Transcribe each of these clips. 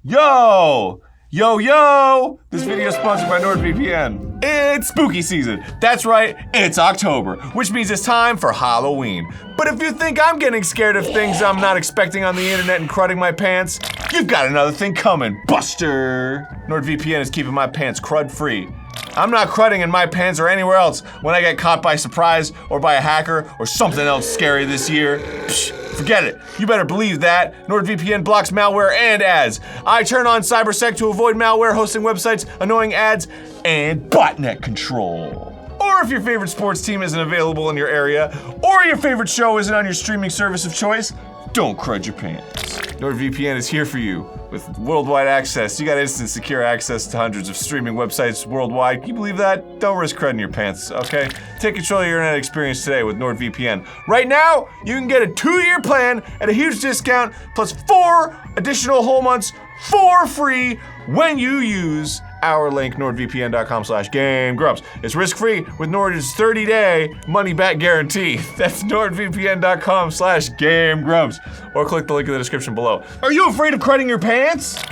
Yo! Yo, yo! This video is sponsored by NordVPN. It's spooky season. That's right, it's October, which means it's time for Halloween. But if you think I'm getting scared of things I'm not expecting on the internet and cruding my pants, you've got another thing coming, Buster! NordVPN is keeping my pants crud-free. I'm not crudding in my pants or anywhere else when I get caught by surprise or by a hacker or something else scary this year. Psh, forget it. You better believe that. NordVPN blocks malware and ads. I turn on CyberSec to avoid malware, hosting websites, annoying ads, and botnet control. Or if your favorite sports team isn't available in your area, or your favorite show isn't on your streaming service of choice, don't crud your pants. NordVPN is here for you. With worldwide access, you got instant secure access to hundreds of streaming websites worldwide. Can you believe that? Don't risk crudding your pants, okay? Take control of your internet experience today with NordVPN. Right now, you can get a 2-year plan at a huge discount, plus 4 additional whole months for free when you use our link, nordvpn.com/GameGrumps. It's risk-free with Nord's 30-day money-back guarantee. That's nordvpn.com/GameGrumps. Or click the link in the description below. Are you afraid of crudding your pants?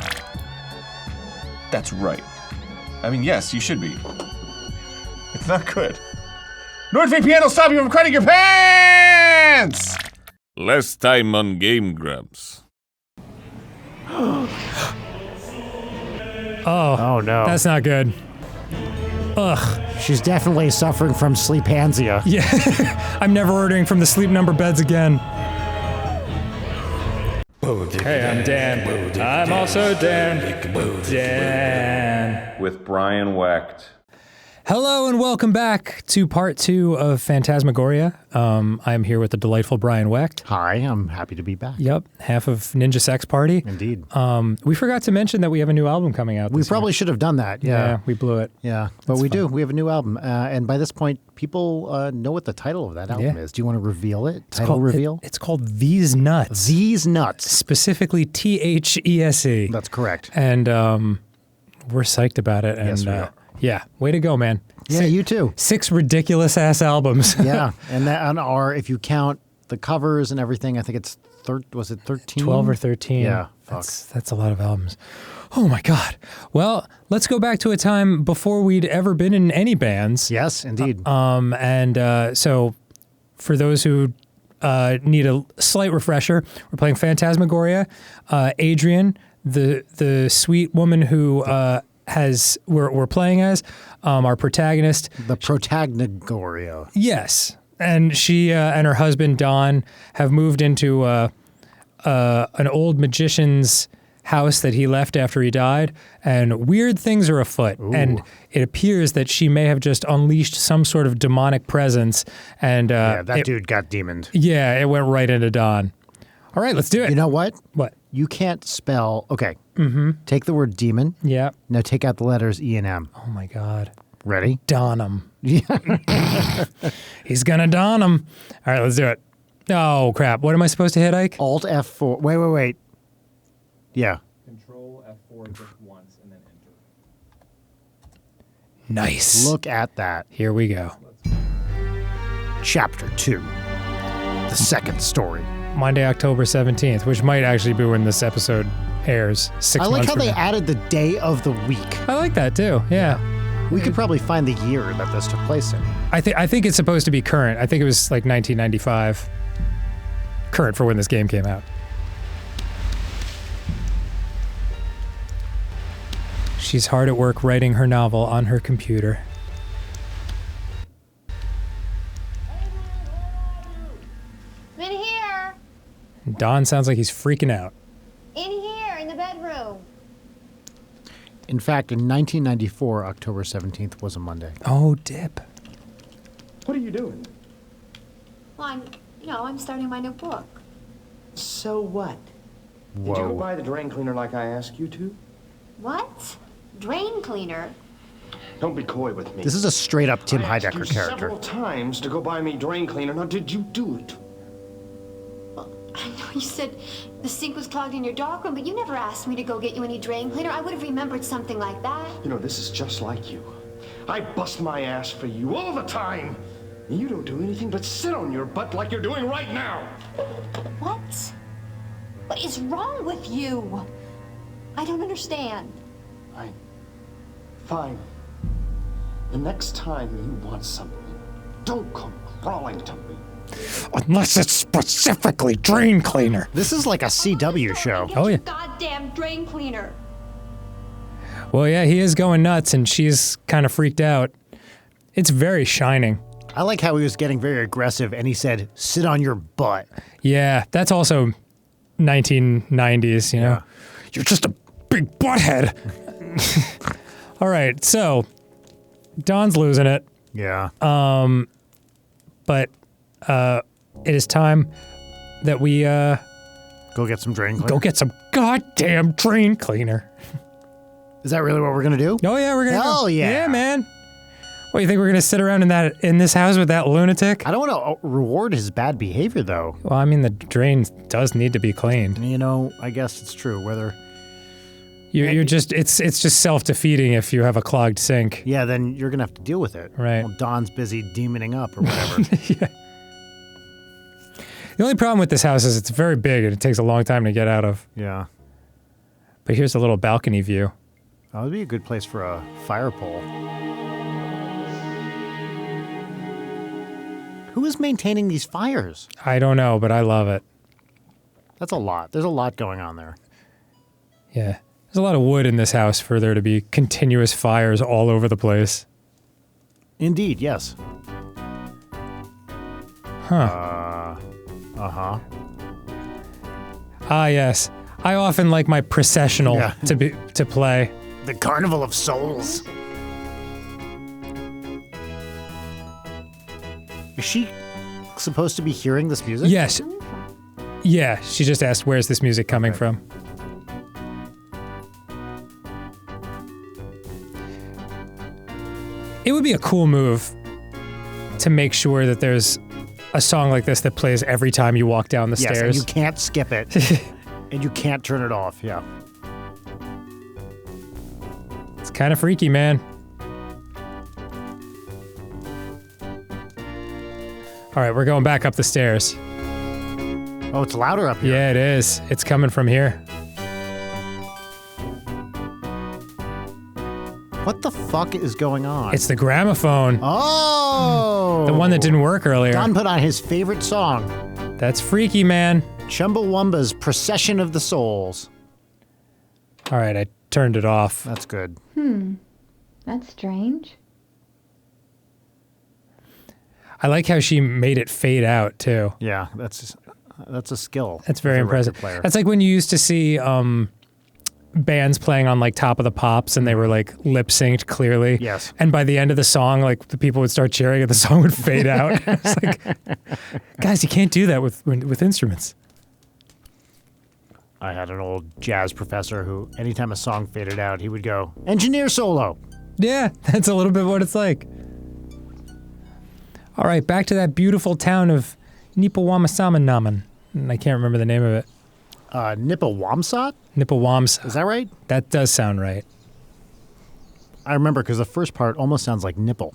That's right. I mean, yes, you should be. It's not good. NordVPN will stop you from crudding your pants! Last time on GameGrumps. Oh no. That's not good. Ugh. She's definitely suffering from sleephansia. Yeah. I'm never ordering from the Sleep Number beds again. Hey, I'm Dan. I'm also Dan. Dan. With Brian Wecht. Hello and welcome back to part 2 of Phantasmagoria. I'm here with the delightful Brian Wecht. Hi, I'm happy to be back. Yep, half of Ninja Sex Party. Indeed. We forgot to mention that we have a new album coming out We this probably year. should have done that. Yeah, we blew it. Yeah, but we do. We have a new album. And by this point, people know what the title of that album is. Do you want to reveal it? Title reveal? It's called These Nuts. These Nuts. Specifically THESE. That's correct. And we're psyched about it. And, Yes, we are. Yeah, way to go, man. Yeah, you too. 6 ridiculous-ass albums. Yeah, and that on our, if you count the covers and everything, I think it's, was it 13? 12 or 13. Yeah, That's a lot of albums. Oh my God. Well, let's go back to a time before we'd ever been in any bands. Yes, indeed. So for those who need a slight refresher, we're playing Phantasmagoria. Adrian, the sweet woman who we're playing as, our protagonist. The Phantasmagoria. Yes. And she and her husband, Don, have moved into an old magician's house that he left after he died, and weird things are afoot. Ooh. And it appears that she may have just unleashed some sort of demonic presence. And Yeah, that dude got demoned. Yeah, it went right into Don. All right, let's do it. You know what? What? You can't spell, okay. Mm-hmm. Take the word demon. Yeah. Now take out the letters E and M. Oh my God. Ready? Don him. Yeah. He's gonna don him. All right, let's do it. Oh crap! What am I supposed to hit, Ike? Alt F4. Wait. Yeah. Control F4 just once and then enter. Nice. Look at that. Here we go. Chapter 2. The second story. Monday, October 17th, which might actually be when this episode airs. 6 I like months how from they now. added the day of the week. I like that too. Yeah. We could probably find the year that this took place in. I think it's supposed to be current. I think it was like 1995. Current for when this game came out. She's hard at work writing her novel on her computer. I'm in here. Don sounds like he's freaking out. In here, in the bedroom. In fact, in 1994, October 17th was a Monday. Oh, dip. What are you doing? Well, I'm starting my new book. So what? Whoa. Did you go buy the drain cleaner like I asked you to? What? Drain cleaner? Don't be coy with me. This is a straight up Tim I asked Heidecker you character. several times to go buy me drain cleaner. Now, did you do it? Well, I know you said the sink was clogged in your darkroom, but you never asked me to go get you any drain cleaner. I would have remembered something like that. You know, this is just like you. I bust my ass for you all the time. And you don't do anything but sit on your butt like you're doing right now. What? What is wrong with you? I don't understand. Fine. The next time you want something, don't come crawling to me. Unless it's specifically drain cleaner. This is like a CW show. Get Oh, your yeah. goddamn drain cleaner. Well, yeah, he is going nuts, and she's kind of freaked out. It's very shining. I like how he was getting very aggressive and he said, sit on your butt. Yeah, that's also 1990s, you know? Yeah. You're just a big butthead. All right, so Don's losing it, Yeah. but it is time that we Go get some drain cleaner. go get some goddamn drain cleaner. Is that really what we're going to do? Oh yeah, we're gonna Hell go. yeah. Yeah, man. What, you think we're gonna sit around in this house with that lunatic? I don't want to reward his bad behavior, though. Well, I mean, the drain does need to be cleaned. You know, I guess it's true. Whether, You're just it's just self-defeating if you have a clogged sink. yeah, then you're going to have to deal with it. Right. While Don's busy demoning up or whatever. Yeah. The only problem with this house is it's very big and it takes a long time to get out of. Yeah. But here's a little balcony view. That would be a good place for a fire pole. Who is maintaining these fires? I don't know, but I love it. That's a lot. There's a lot going on there. Yeah. There's a lot of wood in this house for there to be continuous fires all over the place. Indeed, yes. Huh. Uh-huh. Ah, yes. I often like my processional Yeah. to play. The Carnival of Souls. Is she supposed to be hearing this music? Yes. Yeah, she just asked, where's this music coming from? It would be a cool move to make sure that there's a song like this that plays every time you walk down the Yes, and stairs. you can't skip it. And you can't turn it off, yeah. It's kind of freaky, man. All right, we're going back up the stairs. Oh, it's louder up here. Yeah, it is. It's coming from here. What the fuck is going on? It's the gramophone. Oh! The one that didn't work earlier. Don put on his favorite song, That's freaky, man. Chumbawamba's Procession of the Souls. All right, I turned it off. That's good. That's strange. I like how she made it fade out, too. Yeah, that's a skill. That's very as a impressive. record player. That's like when you used to see bands playing on like Top of the Pops and they were like lip synced clearly. Yes. And by the end of the song, like the people would start cheering and the song would fade out. It's like, guys, you can't do that with instruments. I had an old jazz professor who, anytime a song faded out, he would go, engineer solo. Yeah, that's a little bit what it's like. All right, back to that beautiful town of Nipawomsett. I can't remember the name of it. Nipawomsett? Nipawomsett. Is that right? That does sound right. I remember because the first part almost sounds like nipple.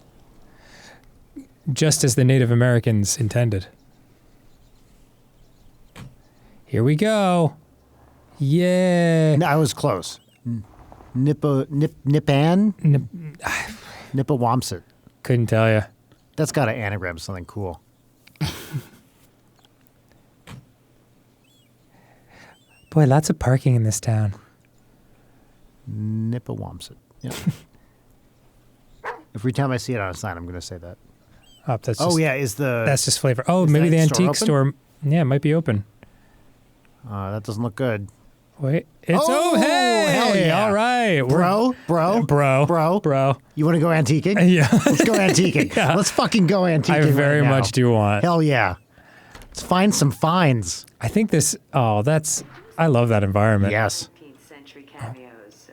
Just as the Native Americans intended. Here we go. Yeah. No, I was close. Nipan? Nipawomsett. Couldn't tell you. That's got to anagram something cool. Boy, lots of parking in this town. Nipawomsett. Yeah. Every time I see it on a sign, I'm going to say that. Oh, that's Oh, just, yeah. Is the That's just flavor. Oh, Is maybe the that store antique open? store. Yeah, it might be open. that doesn't look good. Wait, it's Oh, hey! hell yeah. All right, Bro. bro. You want to go antiquing? Yeah, Let's go antiquing. Yeah. Let's fucking go antiquing. I very right now. much do want. Hell yeah. Let's find some finds. I think this. Oh, that's. I love that environment. Yes. 15th century cameos.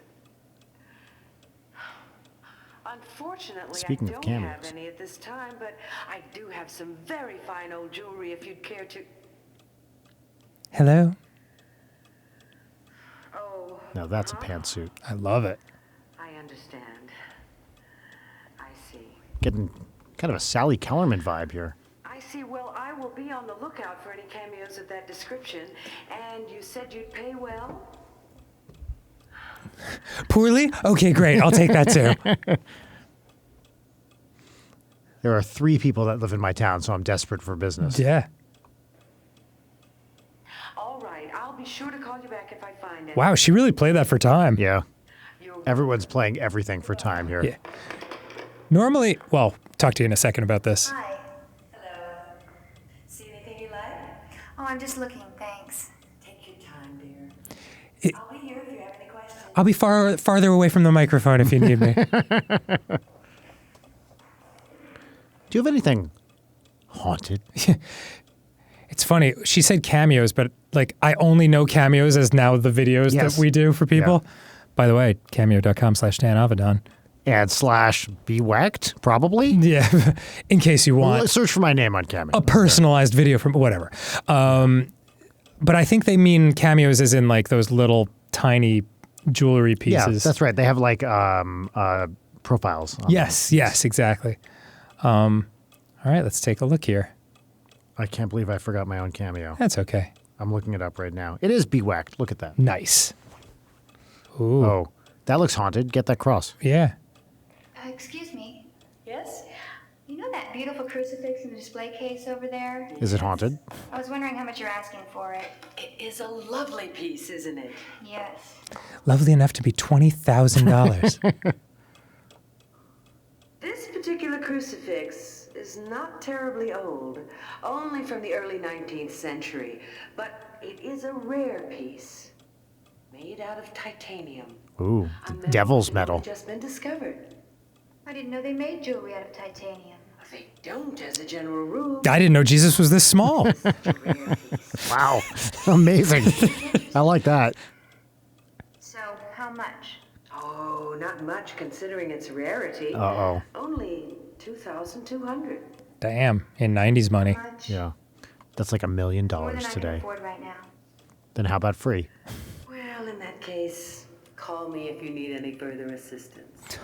Unfortunately, Speaking I of don't cameos. have any at this time, but I do have some very fine old jewelry if you'd care to. Hello. Oh, No, that's a pantsuit. I love it. I understand. I see. Getting kind of a Sally Kellerman vibe here. I see. Well, I will be on the lookout for any cameos of that description. And you said you'd pay well? Poorly? Okay, great. I'll take that too. There are 3 people that live in my town, so I'm desperate for business. Yeah. All right, I'll be sure to call you back if I find it. Wow, she really played that for time. Yeah. Everyone's playing everything for time here. Yeah. Normally, well, talk to you in a second about this. Hi. Hello. See anything you like? Oh, I'm just looking, thanks. Take your time, dear. It- I'll be here if you have any questions. I'll be farther away from the microphone if you need me. Do you have anything haunted? It's funny. She said cameos, but like I only know cameos as now the videos Yes. that we do for people. By the way, cameo.com/Dan Avedon. And / be whacked, probably. Yeah, in case you want Search for my name on Cameo. a personalized video from whatever. But I think they mean cameos as in like those little tiny jewelry Yeah, pieces. that's right. They have like profiles. on Yes, yes, exactly. All right, let's take a look here. them. I can't believe I forgot my own Cameo. That's okay. I'm looking it up right now. It is be whacked. Look at that. Nice. Ooh, Oh, that looks haunted. Get that cross. yeah. Excuse me. Yes? You know that beautiful crucifix in the display case over there? Is it haunted? I was wondering how much you're asking for it. It is a lovely piece, isn't it? Yes. Lovely enough to be $20,000. This particular crucifix is not terribly old, only from the early 19th century, but it is a rare piece, made out of titanium. Ooh, A metal devil's that metal. only just been discovered. I didn't know they made jewelry out of titanium. They don't, as a general rule. I didn't know Jesus was this small. Rare piece. Wow. Amazing. I like that. So, how much? Oh, not much considering its rarity. Uh-oh. Only 2,200. Damn, in 90s money. Much? Yeah. That's like $1 million More than I can today. afford right now. Then how about free? Well, in that case, call me if you need any further assistance.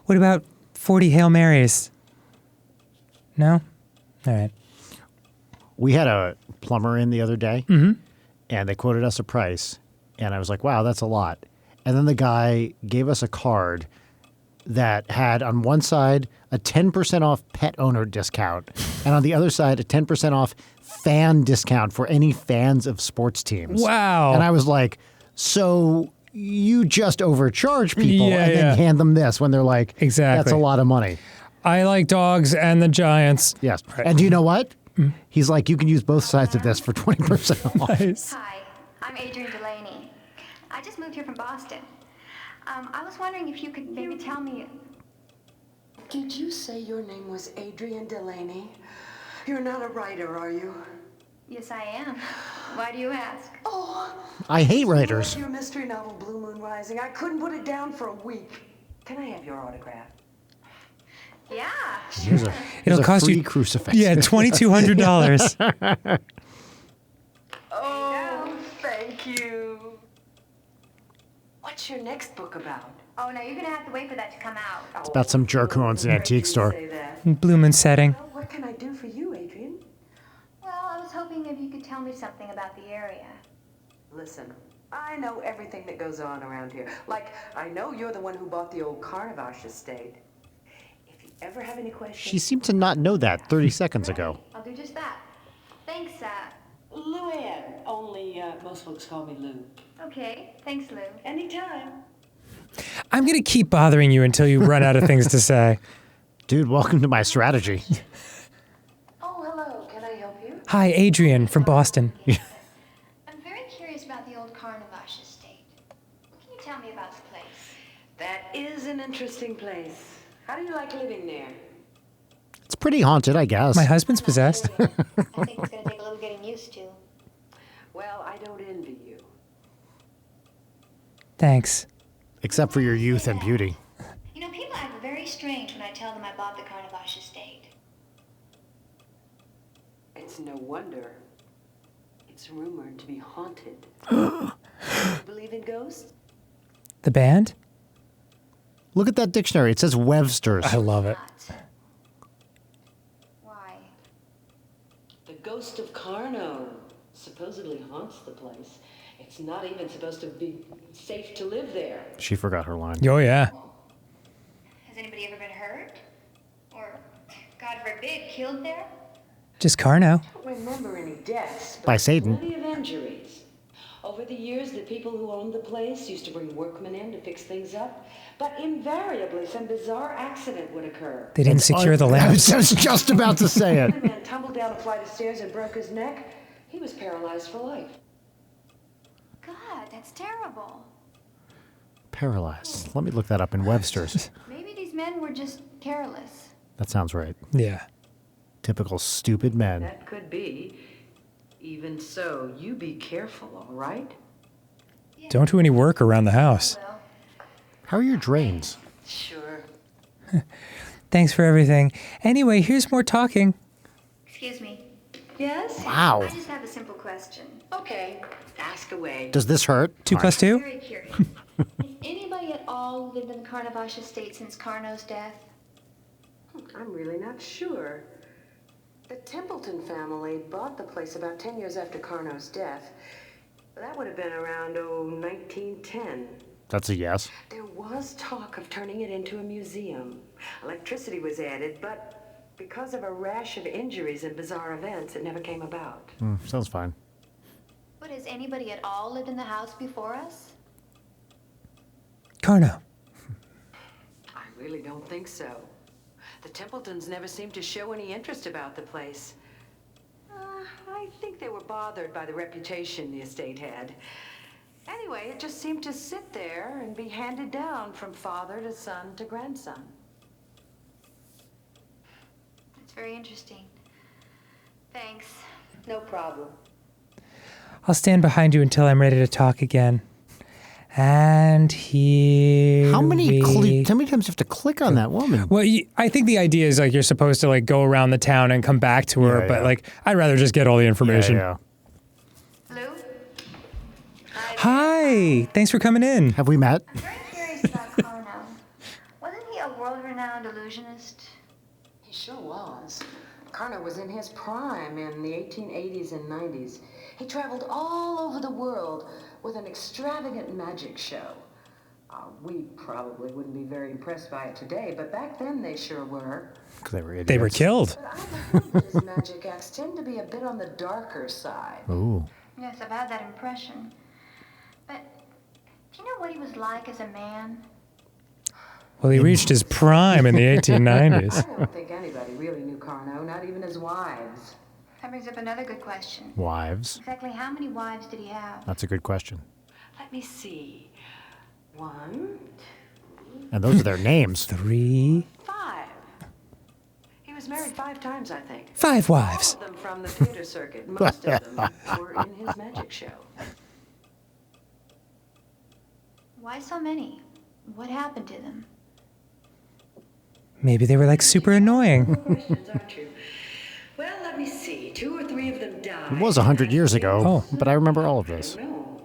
What about 40 Hail Marys? No? All right. We had a plumber in the other day, and they quoted us a price, and I was like, wow, that's a lot. And then the guy gave us a card that had on one side a 10% off pet owner discount, and on the other side a 10% off fan discount for any fans of sports teams. Wow. And I was like, so you just overcharge people Yeah, and yeah. then hand them this when they're like, Exactly. that's a lot of money. I like dogs and the Giants. Yes. And do you know what? He's like, you can use both sides of this for 20% off. Nice. Hi, I'm Adrian Delaney. I just moved here from Boston. I was wondering if you could maybe tell me. Did you say your name was Adrian Delaney? You're not a writer, are you? Yes, I am. Why do you ask? Oh, I hate I writers. loved your mystery novel, Blue Moon Rising. I couldn't put it down for a week. Can I have your autograph? Yeah. Here's a, It'll here's a cost free you crucifix. Yeah, $2,200. Oh, thank you. What's your next book about? Oh, no, you're going to have to wait for that to come out. It's about some jerk who owns an antique store. Say that. Bloomin' setting. Well, what can I do for you, Adrian? Well, I was hoping maybe you could tell me something about the area. Listen, I know everything that goes on around here. Like, I know you're the one who bought the old Carnavash estate. If you ever have any questions... She seemed to not know that 30 seconds ago. I'll do just that. Thanks, Lou-Ann, only most folks call me Lou. Okay, thanks, Lou. Anytime. I'm going to keep bothering you until you run out of things to say. Dude, welcome to my strategy. Oh, hello. Can I help you? Hi, Adrian from Boston. I'm very curious about the old Carnavash estate. What can you tell me about the place? That is an interesting place. How do you like living there? It's pretty haunted, I guess. My husband's possessed. I think it's going to take a little getting used to. Well, I don't envy you. Thanks. Except for your youth and beauty. You know, people act very strange when I tell them I bought the Carnavash estate. It's no wonder. It's rumored to be haunted. You believe in ghosts? The band? Look at that dictionary. It says Webster's. I love it. Why? The ghost of Carno supposedly haunts the place. If It's not even supposed to be safe to live there. She forgot her line. Oh, yeah. Has anybody ever been hurt? Or, God forbid, killed there? Just Carno. I don't remember any deaths, but By Satan. plenty of injuries. Over the years, the people who owned the place used to bring workmen in to fix things up, but invariably some bizarre accident would occur. They didn't secure the lamps. I was just about to say it. The man tumbled down a flight of stairs and broke his neck. He was paralyzed for life. God, that's terrible. Paralyzed. Let me look that up in Webster's. Maybe these men were just careless. That sounds right. Yeah. Typical stupid men. That could be. Even so, you be careful, all right? Don't do any work around the house. Well, How are your drains? Sure. Thanks for everything. Anyway, here's more talking. excuse me. Yes? Wow. I just have a simple question. Okay, ask away. Does this hurt? 2 plus 2? Very curious. Has anybody at all lived in the Carnavash estate since Carno's death? I'm really not sure. The Templeton family bought the place about 10 years after Carno's death. That would have been around, 1910. That's a yes. There was talk of turning it into a museum. Electricity was added, but because of a rash of injuries and bizarre events, it never came about. Sounds fine. But has anybody at all lived in the house before us? Carno. I really don't think so. The Templetons never seemed to show any interest about the place. I think they were bothered by the reputation the estate had. Anyway, it just seemed to sit there and be handed down from father to son to grandson. That's very interesting. Thanks. No problem. I'll stand behind you until I'm ready to talk again. And here How many we... how many times do you have to click on that woman? Well, I think the idea is like you're supposed to like go around the town and come back to her, Yeah, but yeah. like I'd rather just get all the information. Yeah. Lou? Hi, thanks for coming in. Have we met? I'm very curious about Carno. Wasn't he a world-renowned illusionist? He sure was. Carno was in his prime in the 1880s and 90s. He traveled all over the world with an extravagant magic show. We probably wouldn't be very impressed by it today, but back then they sure were. Because they were idiots. They were killed. But I've heard that his magic acts tend to be a bit on the darker side. Ooh. Yes, I've had that impression. But do you know what he was like as a man? Well, he reached his prime in the 1890s. I don't think anybody really knew Carno, not even his wives. That brings up another good question. Wives. Exactly how many wives did he have? That's a good question. Let me see. 1, And those are their names. 3, 5. He was married 5 times, I think. 5 wives. All of them from the theater circuit. Most of them were in his magic show. Why so many? What happened to them? Maybe they were like super annoying. Questions, aren't you? Well, let me see. 2 or 3 of them died. It was 100 years ago, Oh. but I remember all of this. No.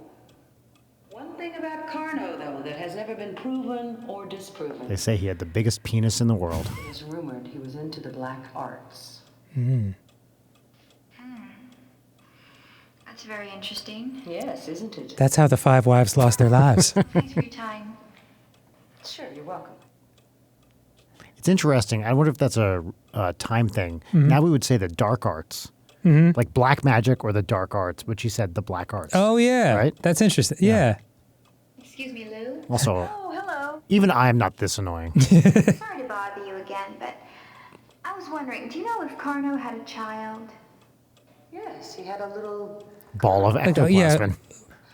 One thing about Carno, though, that has never been proven or disproven. They say he had the biggest penis in the world. It is rumored he was into the black arts. That's very interesting. Yes, isn't it? That's how the 5 wives lost their lives. Thanks for your time. Sure, you're welcome. It's interesting. I wonder if that's a time thing. Now we would say the dark arts. Like black magic or the dark arts, but she said the black arts. Oh, yeah. Right? That's interesting. Yeah. Excuse me, Lou. Also, Oh, hello. even I am not this annoying. Sorry to bother you again, but I was wondering, do you know if Carno had a child? Yes, he had a little... Ball of yeah. ectoplasm.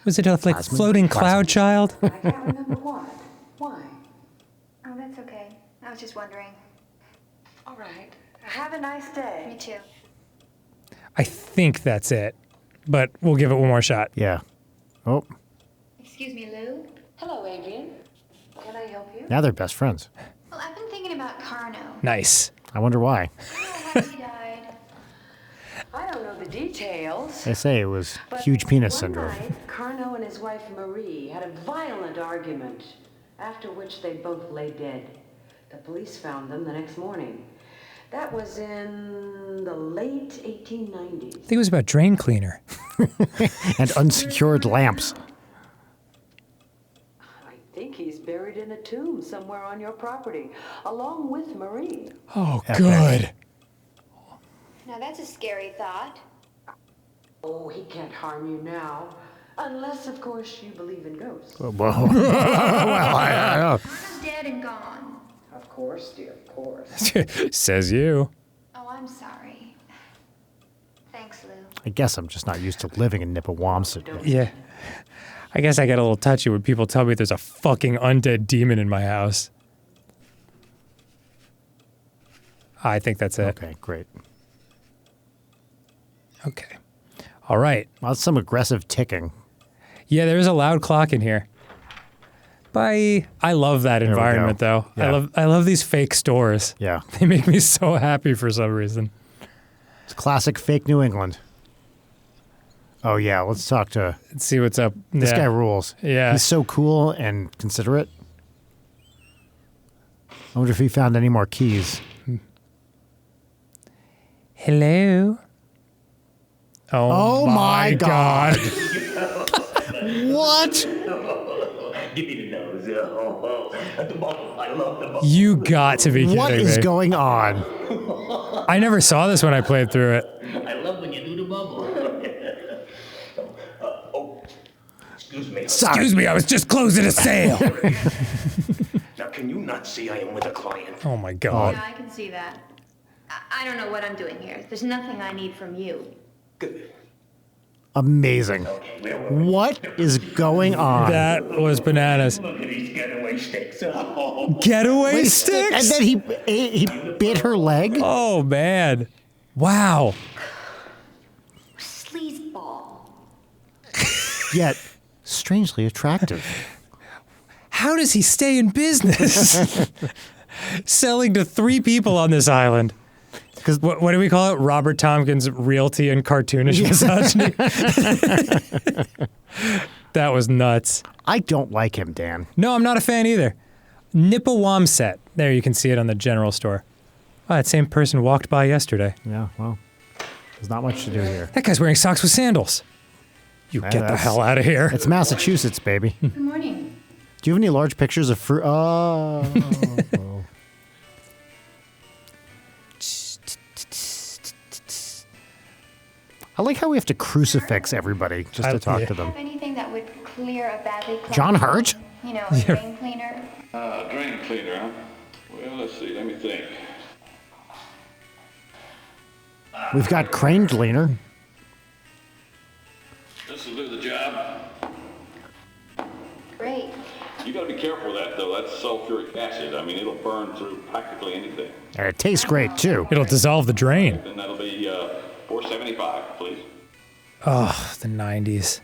Was it a like Plasma- floating plasma. cloud child? I can't remember what. Why? Oh, that's okay. I was just wondering. All right. Have a nice Me day. too. I think that's it, but we'll give it one more shot. Yeah. Oh, Excuse me, Lou. Hello, Adrian. Can I help you? now they're best friends. Well, I've been thinking about Carno. Nice. I wonder why. You know how he died? I don't know the details. They say it was But huge penis one syndrome. night, Carno and his wife Marie had a violent argument, after which they both lay dead. The police found them the next morning. That was in the late 1890s. I think it was about drain cleaner. And unsecured lamps. I think he's buried in a tomb somewhere on your property, along with Marie. Oh, Epic. good. Now that's a scary thought. Oh, he can't harm you now. Unless, of course, you believe in ghosts. Whoa. Well, I don't know. Carno's dead and gone. Of course, dear, of course. Says you. Oh, I'm sorry. Thanks, Lou. I guess I'm just not used to living in Nipawomsett. Yeah. I guess I get a little touchy when people tell me there's a fucking undead demon in my house. I think that's it. Okay, great. Okay. All right. Well, that's some aggressive ticking. Yeah, there's a loud clock in here. Bye. I love that we environment, go. though. Yeah. I love these fake stores. Yeah. They make me so happy for some reason. It's classic fake New England. Oh, yeah, let's talk to... Let's see what's up. This Yeah. guy rules. Yeah. He's so cool and considerate. I wonder if he found any more keys. Hello. Oh my God. What? Give me the nose. The bubble. I love the bubble. You got to be kidding What is me. going on? I never saw this when I played through it. I love when you do the bubble. Excuse me. Sorry. Excuse me, I was just closing a sale. Now, can you not see I am with a client? Oh my God. Yeah, I can see that. I don't know what I'm doing here. There's nothing I need from you. Good. Amazing. Okay, where were we? What is going on? That was bananas. Look at these getaway sticks. Oh, Getaway Wait, sticks? And then he bit her leg? Oh, man. Wow. Sleazeball. Yet strangely attractive. How does he stay in business? Selling to 3 people on this island. Because What do we call it? Robert Tompkins Realty and Cartoonish Misogyny? That was nuts. I don't like him, Dan. No, I'm not a fan either. Nipawomsett. There, you can see it on the general store. Oh, that same person walked by yesterday. Yeah, well, there's not much to do here. That guy's wearing socks with sandals. You get the that's- hell out of here. It's Massachusetts, baby. Good morning. Do you have any large pictures of fruit? Oh. I like how we have to crucifix everybody just to talk yeah. to them. Have anything that would clear a badly clogged John Hurt? You know, a drain cleaner. Drain cleaner, huh? Well, let's see. Let me think. We've got crane cleaner. This will do the job. Great. You got to be careful with that, though. That's sulfuric acid. I mean, it'll burn through practically anything. And it tastes great, too. It'll dissolve the drain. And that'll be $4.75, please. Oh, the 90s.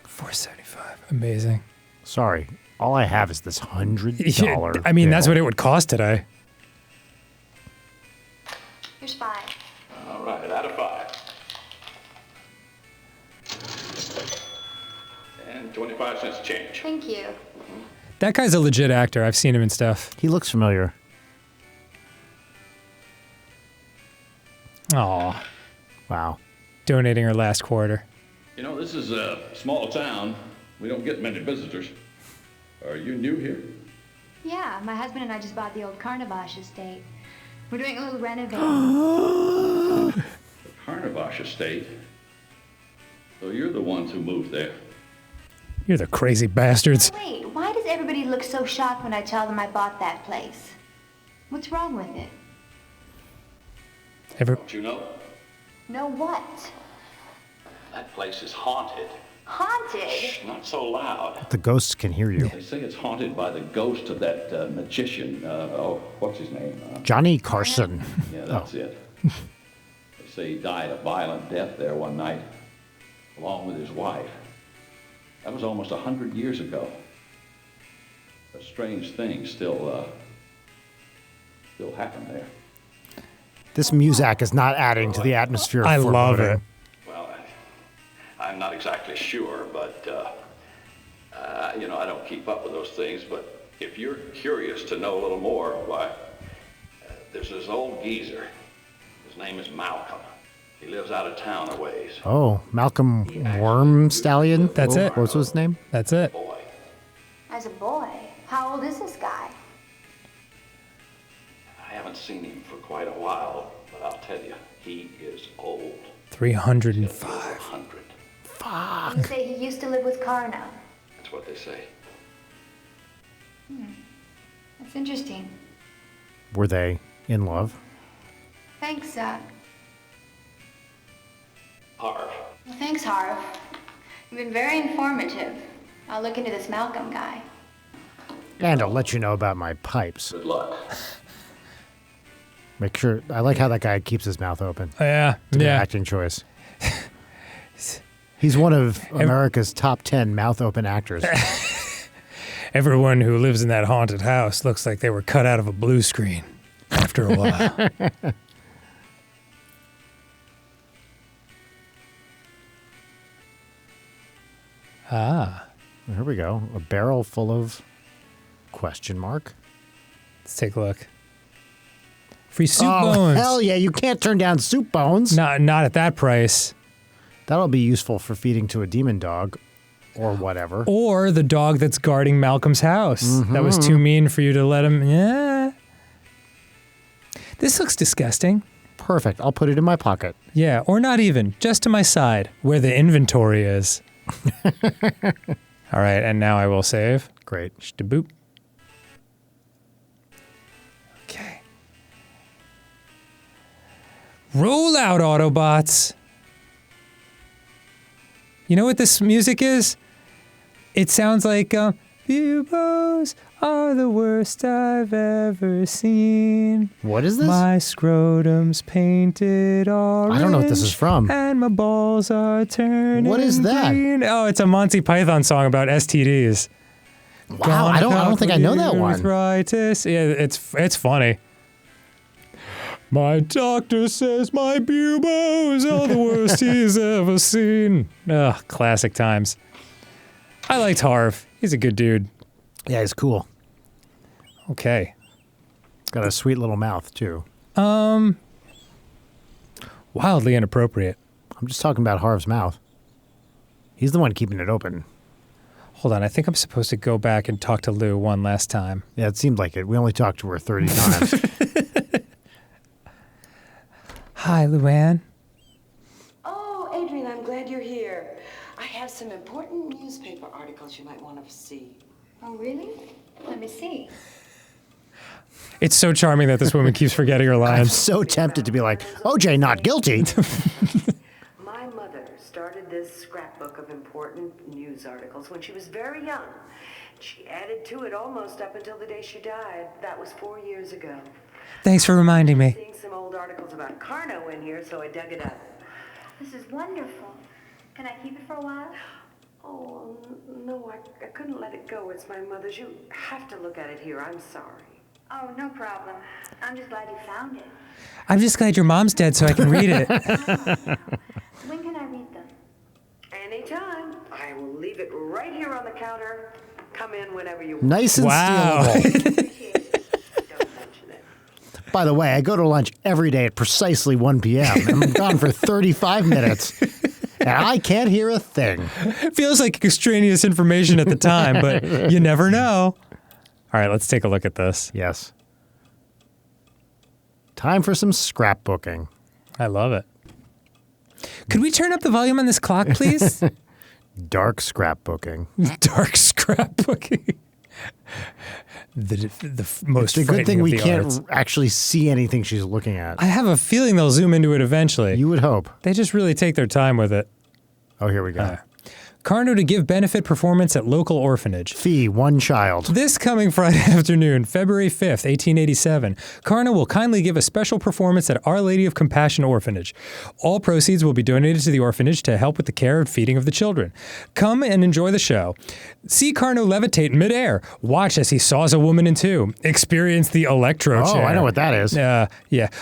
$4.75. Amazing. Sorry. All I have is this $100 Yeah, I mean, that's bill. what it would cost today. Here's 5. All right, out of 5. And 25 cents change. Thank you. That guy's a legit actor. I've seen him in stuff. He looks familiar. Aw, Wow. donating her last quarter. You know, this is a small town. We don't get many visitors. Are you new here? Yeah, my husband and I just bought the old Carnavash estate. We're doing a little renovating. Carnavash Estate. So you're the ones who moved there. You're the crazy bastards. Wait, why does everybody look so shocked when I tell them I bought that place? What's wrong with it? Don't you know? No what? That place is haunted. Haunted? Shh, not so loud. The ghosts can hear you. They say it's haunted by the ghost of that magician. What's his name? Johnny Carson. Yeah, that's it. They say he died a violent death there one night, along with his wife. That was almost 100 years ago. A strange thing still happen there. This Muzak is not adding to the atmosphere of I love foreboding. it. Well, I'm not exactly sure, but, I don't keep up with those things. But if you're curious to know a little more, why, There's this old geezer. His name is Malcolm. He lives out of town a ways. Oh, Malcolm Worm Stallion? That's it. What's his name? That's it. Boy, As a boy, how old is this guy? I haven't seen him for quite a while, but I'll tell you, he is old. 305. 100. You say he used to live with Carno. That's what they say. That's interesting. Were they in love? Thanks, Harv. well, thanks, Harv. You've been very informative. I'll look into this Malcolm guy. And I'll let you know about my pipes. Good luck. Make sure. I like how that guy keeps his mouth open. Yeah. It's a good Yeah. acting choice. He's one of America's top 10 mouth open actors. Everyone who lives in that haunted house looks like they were cut out of a blue screen after a while. Here we go. A barrel full of question mark. Let's take a look. Free soup Oh, bones. hell yeah. You can't turn down soup bones. Not at that price. That'll be useful for feeding to a demon dog or whatever. Or the dog that's guarding Malcolm's house. That was too mean for you to let him. Yeah. This looks disgusting. Perfect. I'll put it in my pocket. Yeah, or not even. Just to my side, where the inventory is. All right, and now I will save. Great. Just a boop. Okay. Roll out, Autobots. You know what this music is? It sounds like Bubos are the worst I've ever seen. What is this? My scrotum's painted orange. I don't know what this is from. And my balls are turning What is that? green. Oh, it's a Monty Python song about STDs. Wow, I don't think I know that one. Arthritis. Yeah, it's funny. My doctor says my buboes are the worst he's ever seen. Ugh, classic times. I liked Harv. He's a good dude. Yeah, he's cool. Okay. Got a sweet little mouth, too. Wildly inappropriate. I'm just talking about Harv's mouth. He's the one keeping it open. Hold on, I think I'm supposed to go back and talk to Lou one last time. Yeah, it seemed like it. We only talked to her 30 times. Hi, Luann. Oh, Adrian, I'm glad you're here. I have some important newspaper articles you might want to see. Oh, really? Let me see. It's so charming that this woman keeps forgetting her I'm lines. so tempted to be like, OJ not guilty. My mother started this scrapbook of important news articles when she was very young. She added to it almost up until the day she died. That was 4 years ago. Thanks for reminding me. Seeing some old articles about Carno in here, so I dug it up. This is wonderful. Can I keep it for a while? Oh, no, I couldn't let it go. It's my mother's. You have to look at it here. I'm sorry. Oh, no problem. I'm just glad you found it. I'm just glad your mom's dead so I can read it. When can I read them? Anytime. I will leave it right here on the counter. Come in whenever you want. Nice and Wow. stealable. Don't mention it. By the way, I go to lunch every day at precisely 1 p.m. I'm gone for 35 minutes. And I can't hear a thing. Feels like extraneous information at the time, but you never know. All right, let's take a look at this. Yes. Time for some scrapbooking. I love it. Could we turn up the volume on this clock, please? Dark scrapbooking. Dark scrapbooking. The most It's a good thing frightening of we the can't arts. actually see anything she's looking at. I have a feeling they'll zoom into it eventually. You would hope. They just really take their time with it. Oh, here we go. Carno to give benefit performance at local orphanage. Fee, 1 child. This coming Friday afternoon, February 5th, 1887, Carno will kindly give a special performance at Our Lady of Compassion Orphanage. All proceeds will be donated to the orphanage to help with the care and feeding of the children. Come and enjoy the show. See Carno levitate in midair. Watch as he saws a woman in two. Experience the electro chair. Oh, I know what that is. Yeah.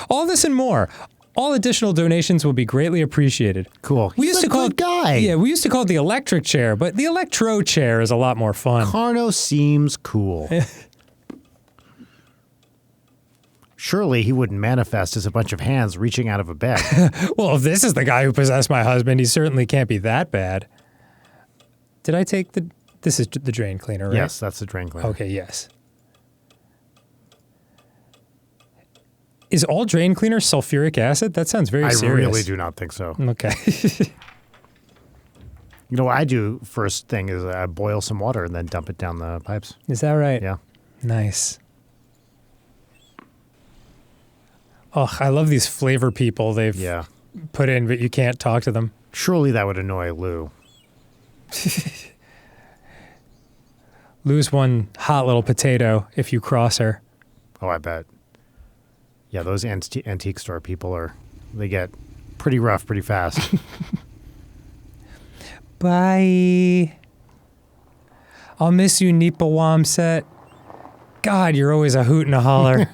All this and more. All additional donations will be greatly appreciated. Cool. We He's used a to call good guy. Yeah, we used to call it the electric chair, but the electro chair is a lot more fun. Carno seems cool. Surely he wouldn't manifest as a bunch of hands reaching out of a bed. Well, if this is the guy who possessed my husband, he certainly can't be that bad. Did I take the... This is the drain cleaner, right? Yes, that's the drain cleaner. Okay, yes. Is all drain cleaner sulfuric acid? That sounds very serious. I really do not think so. Okay. You know what I do first thing is I boil some water and then dump it down the pipes. Is that right? Yeah. Nice. Oh, I love these flavor people they've put in, but you can't talk to them. Surely that would annoy Lou. Lou's one hot little potato if you cross her. Oh, I bet. Yeah, those antique store people they get pretty rough pretty fast. Bye. I'll miss you, Nipawomsett. God, you're always a hoot and a holler.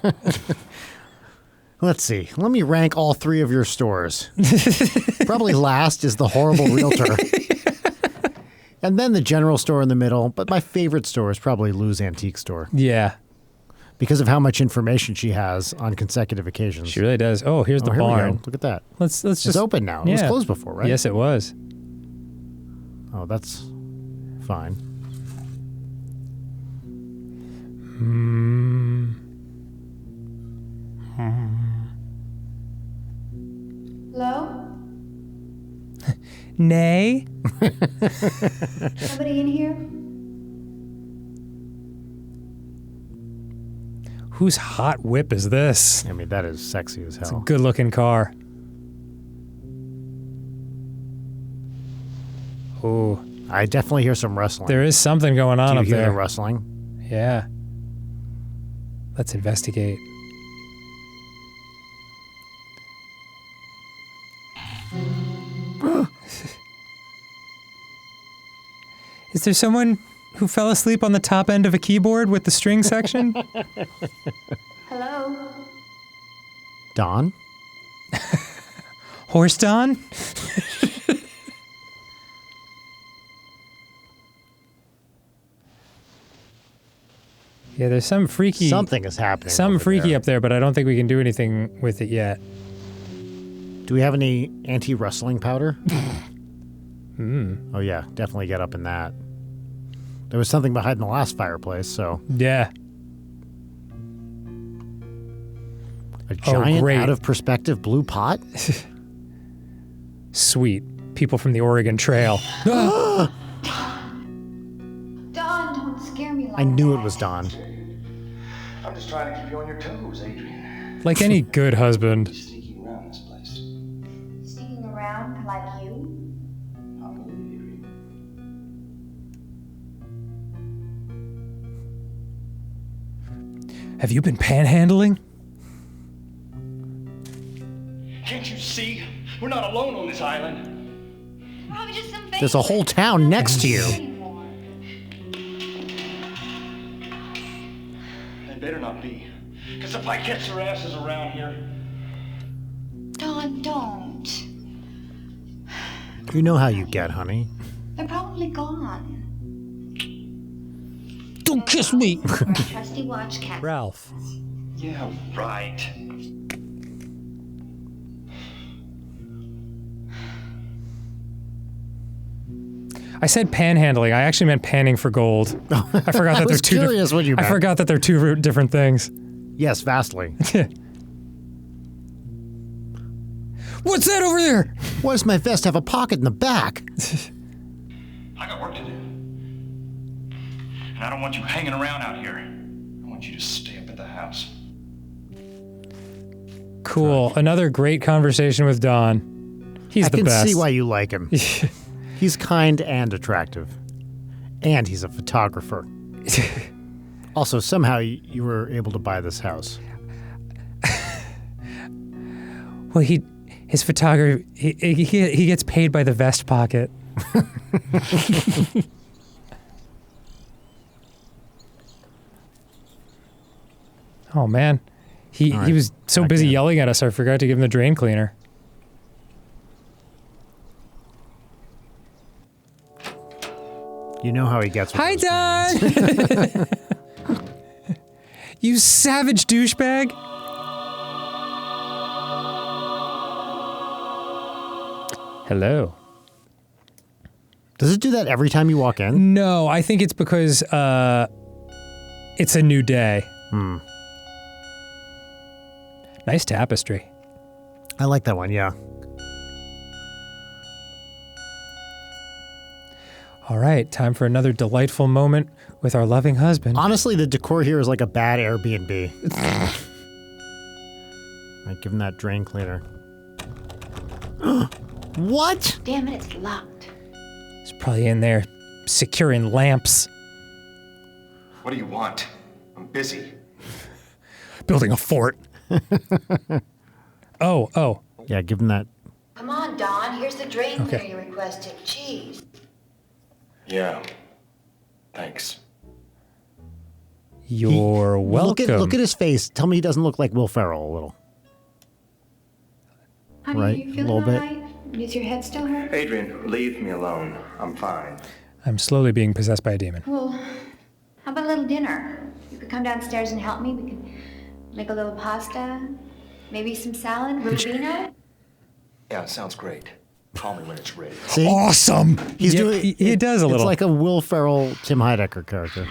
Let's see. Let me rank all three of your stores. Probably last is the horrible realtor. And then the general store in the middle. But my favorite store is probably Lou's Antique Store. Yeah. Because of how much information she has on consecutive occasions. She really does. Oh, here's the here we barn. go. Look at that. Let's just... It's open now. It was closed before, right? Yes, it was. Oh, that's fine. Hello? Nay? Somebody in here? Whose hot whip is this? I mean, that is sexy as hell. Good looking car. Oh. I definitely hear some rustling. There is something going on Do you up hear there. the rustling? Yeah. Let's investigate. Is there someone who fell asleep on the top end of a keyboard with the string section? Hello? Don? Horse Don? Yeah, there's some freaky... Something is happening. Some over freaky there. up there, but I don't think we can do anything with it yet. Do we have any anti-rustling powder? Oh yeah, definitely get up in that. There was something behind the last fireplace, so... Yeah. A giant, great. out-of-perspective blue pot? Sweet. People from the Oregon Trail. Don, don't scare me like I knew that. it was Don. I'm just trying to keep you on your toes, Adrian. Like any good husband. Sneaking around this place. Sneaking around like you? Not me, Adrian. Have you been panhandling? Can't you see? We're not alone on this island. Probably just some There's a whole town next to you. They better not be. Because if I catch their asses around here... Don, don't. You know how you get, honey. They're probably gone. Don't kiss me! Our trusty watch cat. Ralph. Yeah, right. I said panhandling. I actually meant panning for gold. I forgot that was they're two. curious what you I meant. forgot that they're two different things. Yes, vastly. What's that over there? Why does my vest have a pocket in the back? I got work to do. And I don't want you hanging around out here. I want you to stay up at the house. Cool. Another great conversation with Don. He's I the can best. see why you like him. He's kind and attractive. And he's a photographer. Also, somehow you were able to buy this house. Well, his photography, he gets paid by the vest pocket. Oh man, he was so back busy in. yelling at us, I forgot to give him the drain cleaner. You know how he gets with Hi, those things. Don. You savage douchebag. Hello. Does it do that every time you walk in? No, I think it's because it's a new day. Nice tapestry. I like that one, yeah. All right, time for another delightful moment with our loving husband. Honestly, the decor here is like a bad Airbnb. Right, give him that drain cleaner. What? Damn it, it's locked. He's probably in there securing lamps, What do you want? I'm busy. building a fort. Oh. Yeah, give him that. Come on, Don. Here's the drain Okay. cleaner you requested. Jeez. Yeah. Thanks. You're welcome. Look at his face. Tell me he doesn't look like Will Ferrell a little. Honey, Right, are you feeling a little bit. all right? Does your head still hurt? Adrian, leave me alone. I'm fine. I'm slowly being possessed by a demon. Well, how about a little dinner? You could come downstairs and help me. We could make a little pasta, maybe some salad, rubino. Yeah, sounds great. Call me when it's ready. See? Awesome. He's Yeah, doing. He does a little. It's like a Will Ferrell, Tim Heidecker character.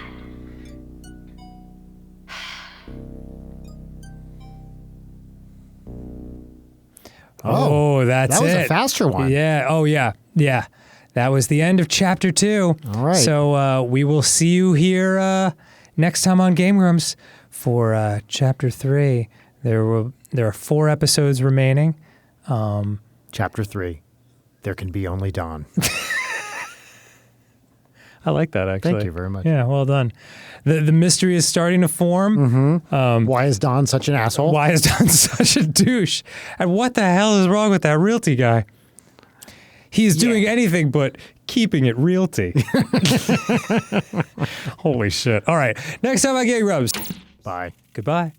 Oh, that's it. That was a faster one. Yeah. Oh, yeah. Yeah. That was the end of chapter 2. All right. So we will see you here next time on GameGrumps for chapter 3. There are 4 episodes remaining. Chapter 3. There can be only Dawn. I like that, actually. Thank you very much. Yeah, well done. The mystery is starting to form. Why is Dawn such an asshole? Why is Don such a douche? And what the hell is wrong with that realty guy? He's doing anything but keeping it realty. Holy shit. All right. Next time on GameGrumps. Bye. Goodbye.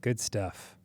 Good stuff.